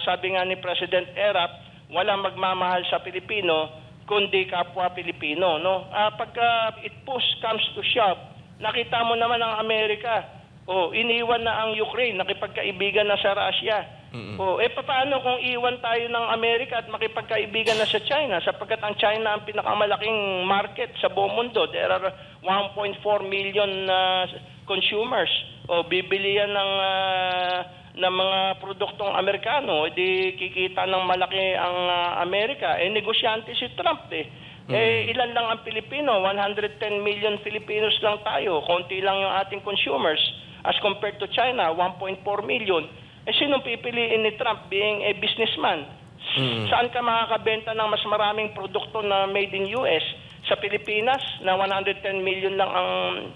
Sabi nga ni President Erap, walang magmamahal sa Pilipino, kundi kapwa Pilipino. No? Pagka it push comes to shove, nakita mo naman ang Amerika. Iniwan na ang Ukraine, nakipagkaibigan na sa Russia. Paano kung iwan tayo ng Amerika at makipagkaibigan na sa China? Sapagkat ang China ang pinakamalaking market sa buong mundo. There are 1.4 million consumers. Bibili yan ng mga produktong Amerikano. Di kikita ng malaki ang Amerika. Negosyante si Trump ilan lang ang Pilipino? 110 million Filipinos lang tayo. Konti lang yung ating consumers. As compared to China, 1.4 million. Sinong pipiliin ni Trump being a businessman? Saan ka makakabenta ng mas maraming produkto na made in US? Sa Pilipinas na 110 million lang ang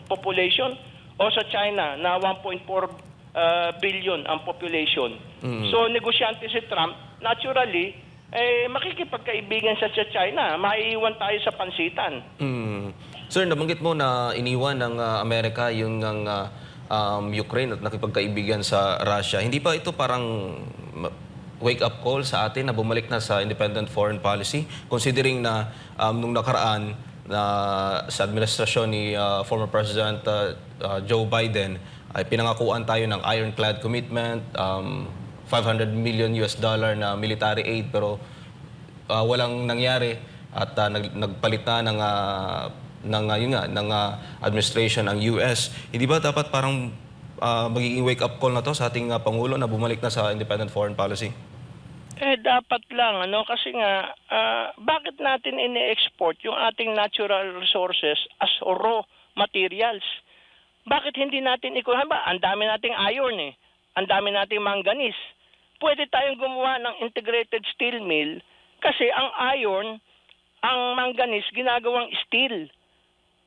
population? O sa China na 1.4 billion ang population? So negosyante si Trump, naturally, makikipagkaibigan sa China. Maiiwan tayo sa pansitan.
Sir, nabanggit mo na iniwan ng Amerika yung Ukraine at nakipagkaibigan sa Russia. Hindi pa ito parang wake-up call sa atin na bumalik na sa independent foreign policy? Considering na nung nakaraan na sa administrasyon ni former President Joe Biden ay pinangakuan tayo ng ironclad commitment, $500 million na military aid, pero walang nangyari at nagpalit na ng administration ang US. Hindi ba dapat parang magiging wake-up call na to sa ating Pangulo na bumalik na sa independent foreign policy?
Dapat lang, kasi nga, bakit natin ini-export yung ating natural resources as raw materials? Bakit hindi natin ang dami nating iron ang dami nating manganese. Pwede tayong gumawa ng integrated steel mill kasi ang iron, ang manganese, ginagawang steel.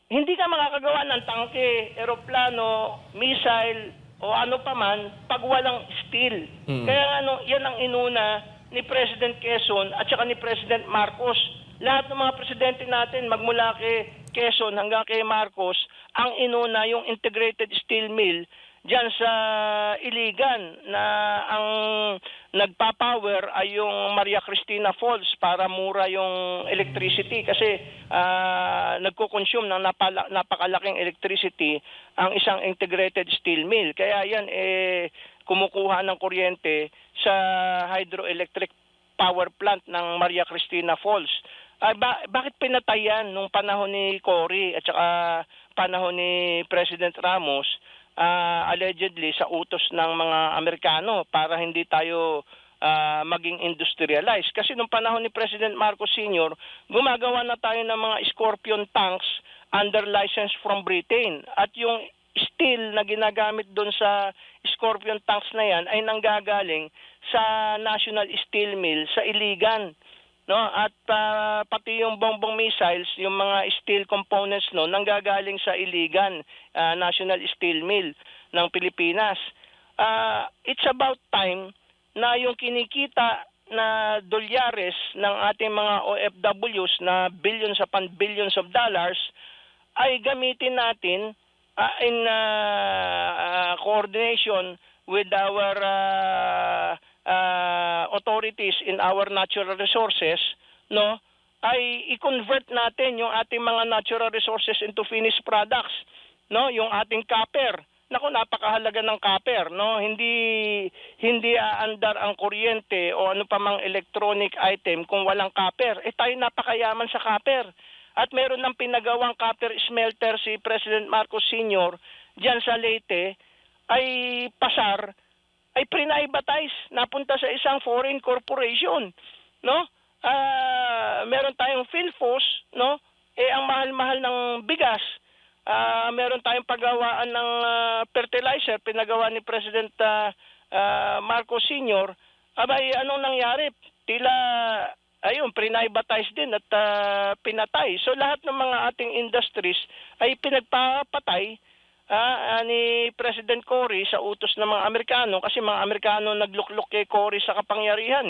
Hindi ka makakagawa ng tangke, eroplano, missile, o ano pa man pag walang steel. Kaya yan ang inuna ni President Quezon at saka ni President Marcos. Lahat ng mga presidente natin, magmula kay Quezon hanggang kay Marcos, ang inuna yung integrated steel mill diyan sa Iligan na ang nagpapower ay yung Maria Cristina Falls para mura yung electricity kasi nagko-consume ng napakalaking electricity ang isang integrated steel mill. Kaya yan kumukuha ng kuryente sa hydroelectric power plant ng Maria Cristina Falls. Bakit pinatay yan nung panahon ni Cory at saka panahon ni President Ramos? Allegedly sa utos ng mga Amerikano para hindi tayo maging industrialized. Kasi nung panahon ni President Marcos Sr., gumagawa na tayo ng mga Scorpion tanks under license from Britain. At yung steel na ginagamit doon sa Scorpion tanks na yan ay nanggagaling sa National Steel Mill sa Iligan. No, at pati yung bongbong missiles, yung mga steel components nanggagaling sa Iligan, National Steel Mill ng Pilipinas. It's about time na yung kinikita na dolyares ng ating mga OFWs na billions upon billions of dollars ay gamitin natin in coordination with our authorities in our natural resources, ay i-convert natin yung ating mga natural resources into finished products, yung ating copper. Naku, napakahalaga ng copper, hindi aandar ang kuryente o ano pa mang electronic item kung walang copper. Tayo napakayaman sa copper. At meron ng pinagawang copper smelter si President Marcos Sr. diyan sa Leyte, ay pasar, ay privatize, napunta sa isang foreign corporation, meron tayong Philfos, ang mahal-mahal ng bigas. Meron tayong paggawaan ng fertilizer, pinagawa ni President Marcos Sr. Abay, anong nangyari? Tila, privatize din at pinatay. So lahat ng mga ating industries ay pinagpapatay ni President Cory sa utos ng mga Amerikano kasi mga Amerikano nagluklok kay Cory sa kapangyarihan.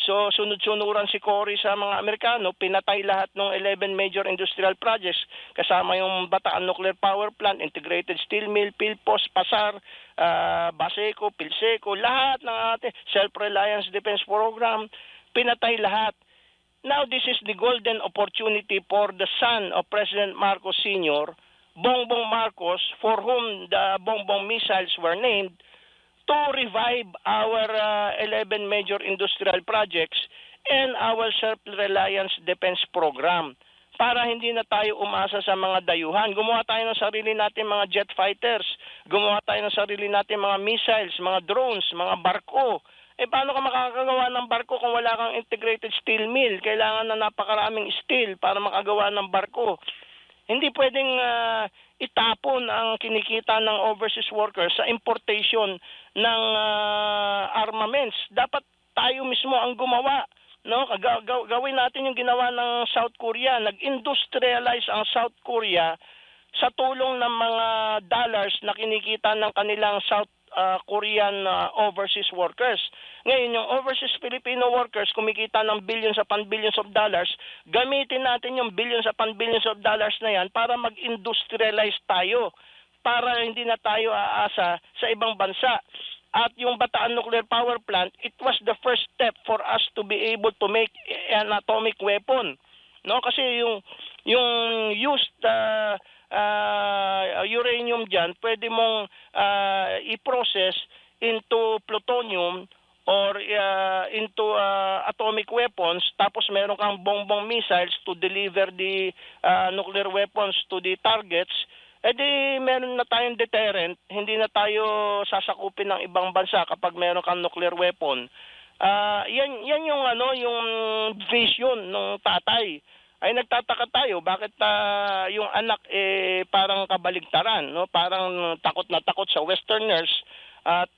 So sunod-sunuran si Cory sa mga Amerikano, pinatay lahat ng 11 major industrial projects kasama yung Bataan Nuclear Power Plant, Integrated Steel Mill, Pilpos, Pasar, Baseco, Pilseco, lahat ng ating Self-Reliance Defense Program, pinatay lahat. Now this is the golden opportunity for the son of President Marcos Sr., Bongbong Marcos, for whom the Bongbong missiles were named, to revive our 11 major industrial projects and our self-reliance defense program para hindi na tayo umasa sa mga dayuhan. Gumawa tayo ng sarili natin mga jet fighters, gumawa tayo ng sarili natin mga missiles, mga drones, mga barko. Paano ka makakagawa ng barko kung wala kang integrated steel mill? Kailangan na napakaraming steel para makagawa ng barko. Hindi pwedeng itapon ang kinikita ng overseas workers sa importation ng armaments. Dapat tayo mismo ang gumawa, no? Gawin natin yung ginawa ng South Korea. Nag-industrialize ang South Korea sa tulong ng mga dollars na kinikita ng kanilang South Korean overseas workers. Ngayon, yung overseas Filipino workers kumikita ng billions upon billions of dollars, gamitin natin yung billions upon billions of dollars na yan para mag-industrialize tayo, para hindi na tayo aasa sa ibang bansa. At yung Bataan Nuclear Power Plant, it was the first step for us to be able to make an atomic weapon. No, kasi yung used uranium dyan, pwede mong i-process into plutonium or into atomic weapons, tapos meron kang bongbong missiles to deliver the nuclear weapons to the targets. Di meron na tayong deterrent, hindi na tayo sasakupin ng ibang bansa kapag meron kang nuclear weapon. Yan yung yung vision ng tatay. Ay nagtataka tayo bakit yung anak parang kabaligtaran, no? Parang takot na takot sa westerners at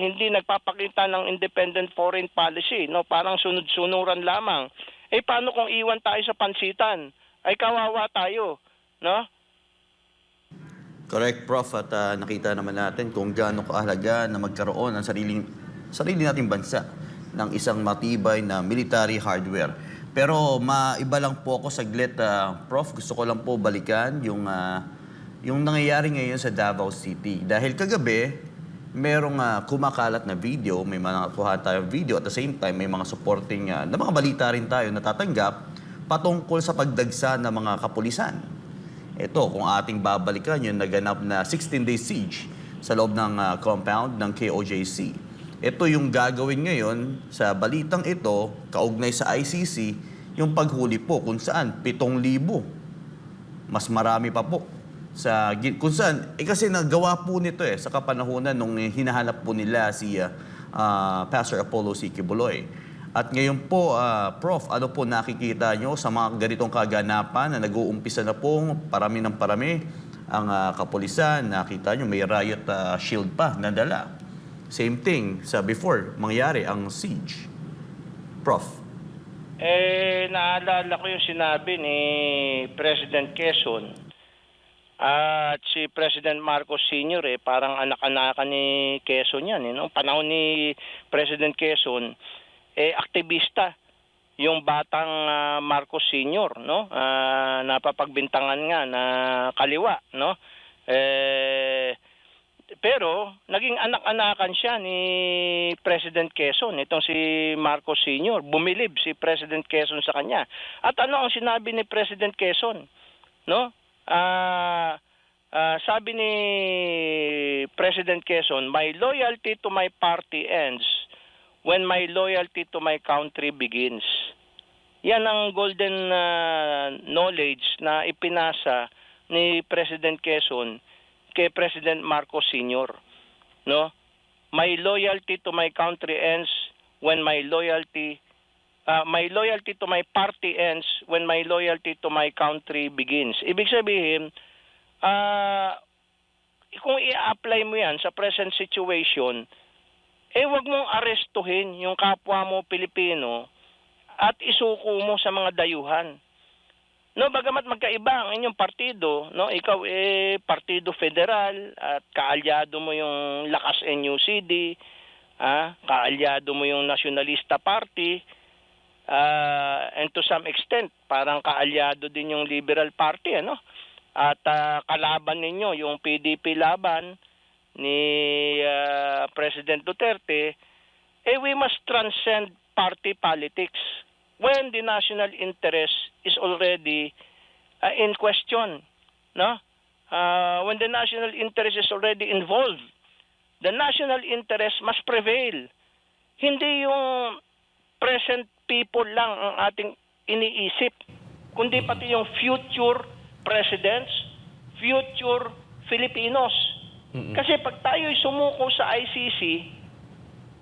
hindi nagpapakita ng independent foreign policy, no? Parang sunod-sunuran lamang. Paano kung iwan tayo sa pansitan? Ay kawawa tayo, no?
Correct, Prof. At nakita naman natin kung gaano kahalaga na magkaroon ng sarili nating bansa ng isang matibay na military hardware. Pero maiba lang po ako saglit, Prof. Gusto ko lang po balikan yung nangyayari ngayon sa Davao City. Dahil kagabi, merong kumakalat na video, may mga nakuha tayong video, at the same time, may mga supporting na mga balita rin tayo natatanggap patungkol sa pagdagsa ng mga kapulisan. Ito, kung ating babalikan, yung naganap na 16-day siege sa loob ng compound ng KOJC. Ito yung gagawin ngayon sa balitang ito, kaugnay sa ICC, yung paghuli po kung saan 7,000. Mas marami pa po. Kung saan, kasi nagawa po nito sa kapanahunan nung hinahanap po nila si Pastor Apollo C. Quiboloy. At ngayon po, Prof, ano po nakikita nyo sa mga ganitong kaganapan na nag-uumpisa na pong parami ng parami ang kapulisan? Nakita nyo may riot shield pa na dala. Same thing sa before mangyari ang siege. Prof.
Naalala ko yung sinabi ni President Quezon at si President Marcos Sr. Parang anak-anakan ni Quezon yan. Noong panahon ni President Quezon, aktivista yung batang Marcos Sr., no? Napapagbintangan nga na kaliwa, no? Pero naging anak-anakan siya ni President Quezon, itong si Marcos Sr. Bumilib si President Quezon sa kanya. At ano ang sinabi ni President Quezon? No? Sabi ni President Quezon, "My loyalty to my party ends when my loyalty to my country begins." Yan ang golden knowledge na ipinasa ni President Quezon kay President Marcos Sr. No? My loyalty to my country ends when my loyalty to my party ends when my loyalty to my country begins. Ibig sabihin, kung i-apply mo yan sa present situation, wag mong arestuhin yung kapwa mo Pilipino at isuko mo sa mga dayuhan. No, bagamat magkaiba ang inyong partido, no, ikaw Partido Federal at kaalyado mo yung Lakas NUCD, Kaalyado mo yung Nationalista Party, and to some extent, parang kaalyado din yung Liberal Party, ano? At kalaban ninyo, yung PDP laban ni President Duterte, we must transcend party politics when the national interest is already in question, no? When the national interest is already involved, the national interest must prevail. Hindi yung present people lang ang ating iniisip, kundi pati yung future presidents, future Filipinos. Kasi pag tayo'y sumuko sa ICC,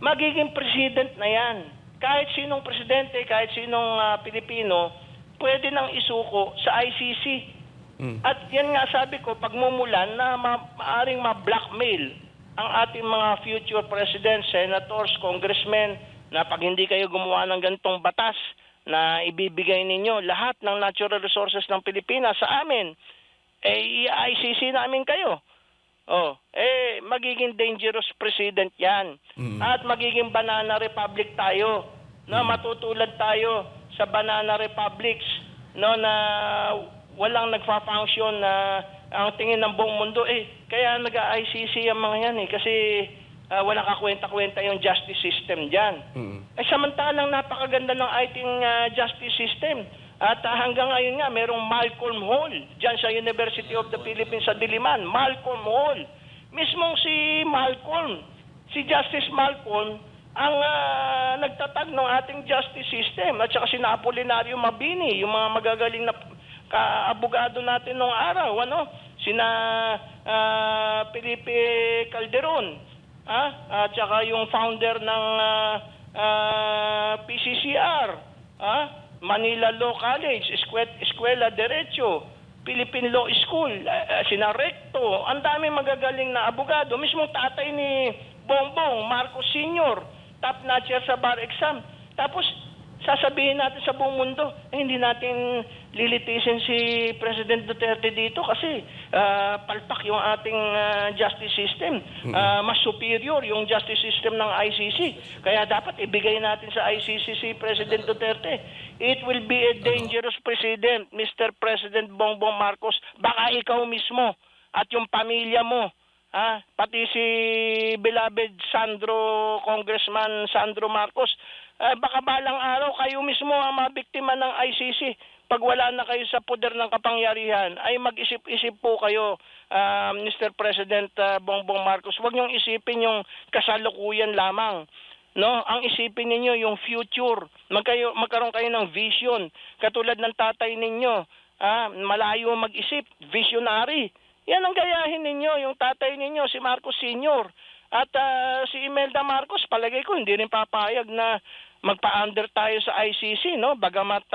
magiging president na yan. Kahit sinong presidente, kahit sinong Pilipino, pwede nang isuko sa ICC. At yan nga sabi ko, pagmumulan na maaring ma-blackmail ang ating mga future presidents, senators, congressmen, na pag hindi kayo gumawa ng ganitong batas na ibibigay ninyo lahat ng natural resources ng Pilipinas sa amin, i-ICC namin kayo. Magiging dangerous president yan. At magiging banana republic tayo. No, matutulad tayo sa banana republics, no, na walang nagfa-function na ang tingin ng buong mundo. Kaya nag-ICC ang mga yan kasi walang kakwenta-kwenta yung justice system dyan. Samantalang napakaganda ng ating justice system. At hanggang ngayon nga, merong Malcolm Hall dyan sa University of the Philippines sa Diliman. Malcolm Hall. Mismong si Justice Malcolm, ang nagtatag ng ating justice system. At saka si Apolinario Mabini, yung mga magagaling na abogado natin noong araw, sina Felipe Calderon, at saka yung founder ng PCCR, Manila Law College, Eskwela Derecho, Philippine Law School, sina Recto, ang dami magagaling na abogado. Mismong tatay ni Bongbong Marcos Sr., top notcher sa bar exam. Tapos sasabihin natin sa buong mundo, hindi natin lilitisin si President Duterte dito kasi palpak yung ating justice system. Mas superior yung justice system ng ICC. Kaya dapat ibigay natin sa ICC si President Duterte. It will be a dangerous president, Mr. President Bongbong Marcos. Baka ikaw mismo at yung pamilya mo, pati si beloved Congressman Sandro Marcos, baka balang araw kayo mismo ang mabiktima ng ICC. Pag wala na kayo sa poder ng kapangyarihan, ay mag-isip-isip po kayo, Mr. President Bongbong Marcos. Huwag niyong isipin yung kasalukuyan lamang. No, ang isipin ninyo yung future. Magkaroon kayo ng vision. Katulad ng tatay ninyo, malayo mag-isip, visionary. Yan ang gayahin ninyo, yung tatay ninyo, si Marcos Sr. At si Imelda Marcos, palagay ko, hindi rin papayag na magpa-under tayo sa ICC, no? Bagamat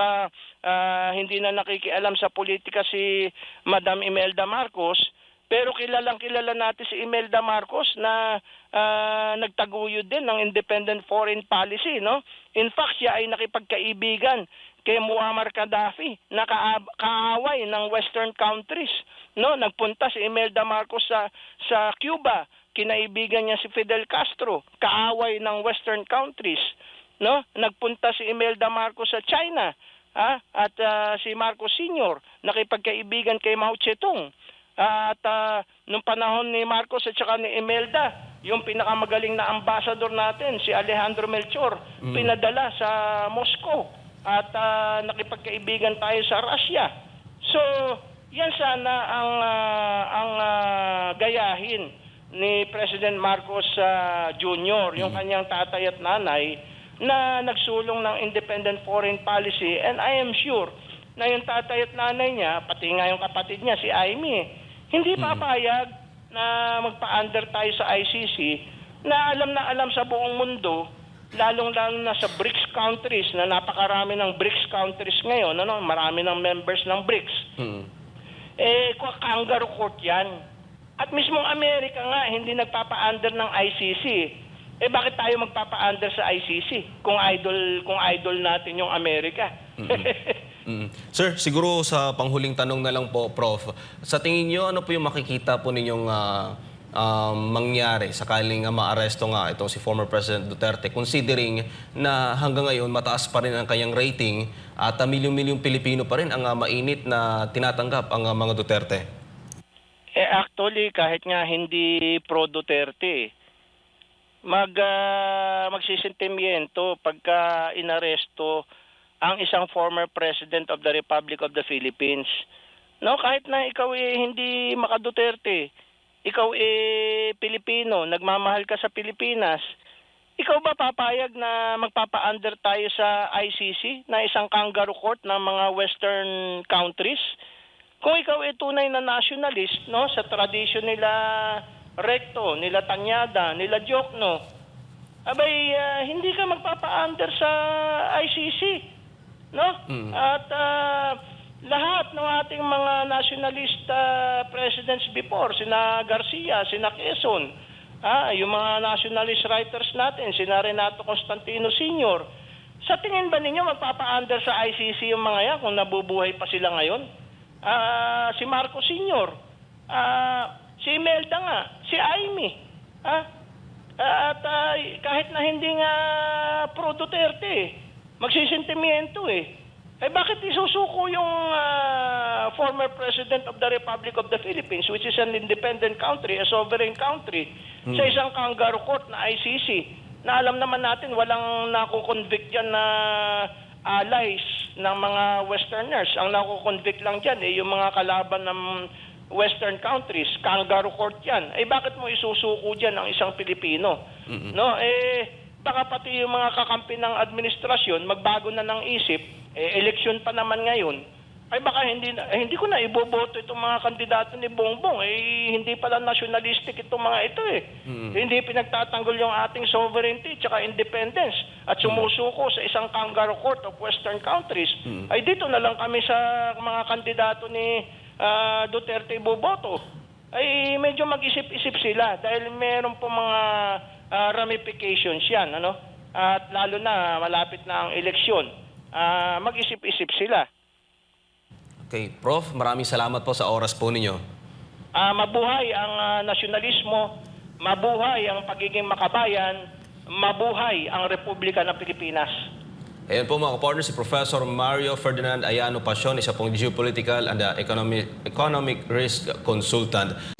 hindi na nakikialam sa politika si Madam Imelda Marcos, pero kilalang kilala natin si Imelda Marcos na nagtaguyod din ng independent foreign policy, no? In fact, siya ay nakipagkaibigan kay Muammar Gaddafi, na kaaway ng Western countries, no? Nagpunta si Imelda Marcos sa Cuba, kinaibigan niya si Fidel Castro, kaaway ng Western countries, no? Nagpunta si Imelda Marcos sa China, at si Marcos Sr. nakipagkaibigan kay Mao Zedong. At nung panahon ni Marcos at saka ni Imelda, yung pinakamagaling na ambassador natin, si Alejandro Melchor, pinadala sa Moscow. At nakipagkaibigan tayo sa Russia. So, yan sana ang gayahin ni President Marcos Jr., yung kanyang tatay at nanay, na nagsulong ng independent foreign policy. And I am sure na yung tatay at nanay niya, pati nga yung kapatid niya, si Aimee, hindi papayag na magpa-under tayo sa ICC na alam sa buong mundo, lalong-lalo na sa BRICS countries, na napakarami ng BRICS countries ngayon, marami ng members ng BRICS. Kangaroo court yan. At mismong Amerika nga, hindi nagpapa-under ng ICC. Bakit tayo magpapa-under sa ICC kung idol natin yung Amerika?
Sir, siguro sa panghuling tanong na lang po, Prof. Sa tingin niyo, ano po yung makikita po ninyong mangyari sakaling maaresto nga itong si former President Duterte, considering na hanggang ngayon mataas pa rin ang kanyang rating at milyong-milyong Pilipino pa rin ang mainit na tinatanggap ang mga Duterte?
Actually, kahit nga hindi pro Duterte, magsisentimiento pagka inaresto ang isang former President of the Republic of the Philippines. No, kahit na ikaw hindi maka-Duterte, ikaw Pilipino, nagmamahal ka sa Pilipinas, ikaw ba papayag na magpapa-under tayo sa ICC na isang kangaroo court ng mga Western countries? Kung ikaw tunay na nationalist, no, sa tradisyon nila Recto, nila Tanyada, nila Diokno, abay hindi ka magpapa-under sa ICC, no? At lahat ng ating mga nationalist presidents before, sina Garcia, sina Quezon, yung mga nationalist writers natin, sina Renato Constantino Sr., sa tingin ba ninyo magpapa-under sa ICC yung mga yan kung nabubuhay pa sila ngayon? Si Marcos Sr., si Imelda nga, si Amy, at kahit na hindi nga pro Duterte, magsisentimiento bakit isusuko yung former President of the Republic of the Philippines, which is an independent country, a sovereign country, sa isang kangaroo court na ICC, na alam naman natin walang nakukonvict dyan na allies ng mga Westerners. Ang nakukonvict lang dyan yung mga kalaban ng Western countries, kangaroo court yan. Bakit mo isusuko dyan ang isang Pilipino? No, baka pati yung mga kakampi ng administrasyon magbago na ng isip, eleksyon pa naman ngayon, baka hindi ko na iboboto itong mga kandidato ni Bongbong, hindi pala nationalistic itong mga ito Hindi pinagtatanggol yung ating sovereignty at independence at sumusuko sa isang kangaroo court of Western countries. Dito na lang kami sa mga kandidato ni Duterte iboboto. Medyo mag-isip-isip sila dahil meron po mga ramifications yan, at lalo na malapit na ang eleksyon. Mag-isip-isip sila.
Okay, Prof, maraming salamat po sa oras po ninyo.
Mabuhay ang nasyonalismo, mabuhay ang pagiging makabayan, mabuhay ang Republika ng Pilipinas.
Ayan po mga partner, si Professor Mario Ferdinand Ayano Pasion, isa pong geopolitical and economic risk consultant.